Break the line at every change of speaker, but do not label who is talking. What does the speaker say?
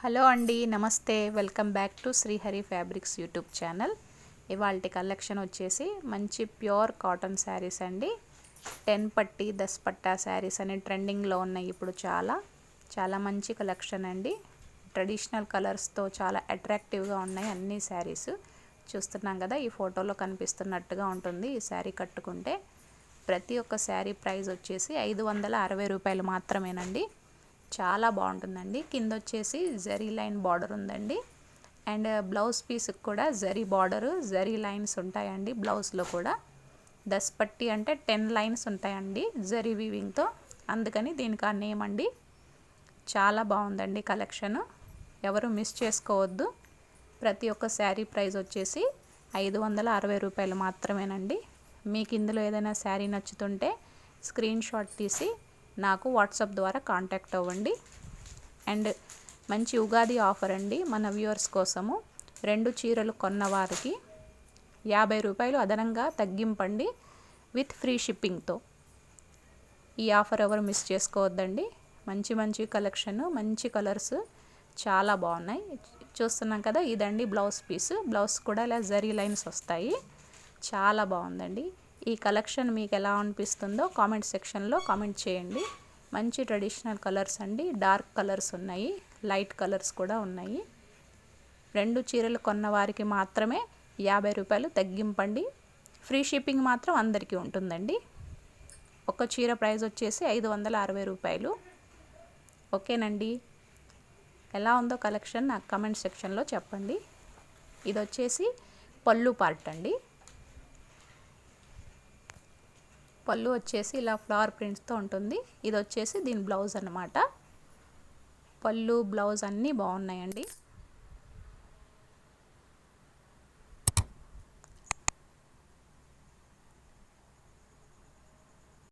Hello అండి, నమస్తే. Welcome back to Srihari fabrics YouTube channel. ఇవాల్టి కలెక్షన్ వచ్చేసి మంచి ప్యూర్ కాటన్ శారీస్ అండి. 10 పట్టి 10 పట్టా శారీస్ అని ట్రెండింగ్లో ఉన్నాయి. ఇప్పుడు చాలా మంచి కలెక్షన్ అండి. ట్రెడిషనల్ కలర్స్తో చాలా అట్రాక్టివ్గా ఉన్నాయి అన్ని శారీస్. చూస్తున్నాం కదా, ఈ ఫోటోలో కనిపిస్తున్నట్టుగా ఉంటుంది ఈ శారీ కట్టుకుంటే. ప్రతి ఒక్క శారీ ప్రైస్ వచ్చేసి 560 రూపాయలు మాత్రమేనండి. చాలా బాగుంటుందండి. కింద వచ్చేసి జరీ లైన్ బార్డర్ ఉందండి. అండ్ బ్లౌజ్ పీస్కి కూడా జరీ బార్డరు, జరీ లైన్స్ ఉంటాయండి. బ్లౌజ్లో కూడా 10 పట్టి అంటే 10 లైన్స్ ఉంటాయండి జరీ వీవింగ్తో, అందుకని దీనికి ఆ నేమ్ అండి. చాలా బాగుందండి కలెక్షను, ఎవరు మిస్ చేసుకోవద్దు. ప్రతి ఒక్క శారీ ప్రైస్ వచ్చేసి 560 రూపాయలు మాత్రమేనండి. మీకు ఇందులో ఏదైనా శారీ నచ్చుతుంటే స్క్రీన్ షాట్ తీసి నాకు వాట్సాప్ ద్వారా కాంటాక్ట్ అవ్వండి. అండ్ మంచి ఉగాది ఆఫర్ అండి మన వ్యూవర్స్ కోసము. 2 చీరలు కొన్న వారికి 50 రూపాయలు అదనంగా తగ్గింపండి విత్ ఫ్రీ షిప్పింగ్తో. ఈ ఆఫర్ ఎవరు మిస్ చేసుకోవద్దండి. మంచి కలెక్షన్, మంచి కలర్స్ చాలా బాగున్నాయి. చూస్తున్నాం కదా, ఇదండి బ్లౌజ్ పీస్. బ్లౌజ్ కూడా ఇలా జరీ లైన్స్ వస్తాయి. చాలా బాగుందండి. ఈ కలెక్షన్ మీకు ఎలా అనిపిస్తుందో కామెంట్ సెక్షన్లో కామెంట్ చేయండి. మంచి ట్రెడిషనల్ కలర్స్ అండి. డార్క్ కలర్స్ ఉన్నాయి, లైట్ కలర్స్ కూడా ఉన్నాయి. 2 చీరలు కొన్న వారికి మాత్రమే 50 రూపాయలు తగ్గింపండి. ఫ్రీ షిప్పింగ్ మాత్రం అందరికీ ఉంటుందండి. ఒక చీర ప్రైస్ వచ్చేసి 560 రూపాయలు. ఓకేనండి, ఎలా ఉందో కలెక్షన్ నాకు కామెంట్ సెక్షన్లో చెప్పండి. ఇది వచ్చేసి పళ్ళు పార్ట్ అండి. పళ్ళు వచ్చేసి ఇలా ఫ్లవర్ ప్రింట్స్తో ఉంటుంది. ఇది వచ్చేసి దీని బ్లౌజ్ అన్నమాట. పళ్ళు బ్లౌజ్ అన్నీ బాగున్నాయండి.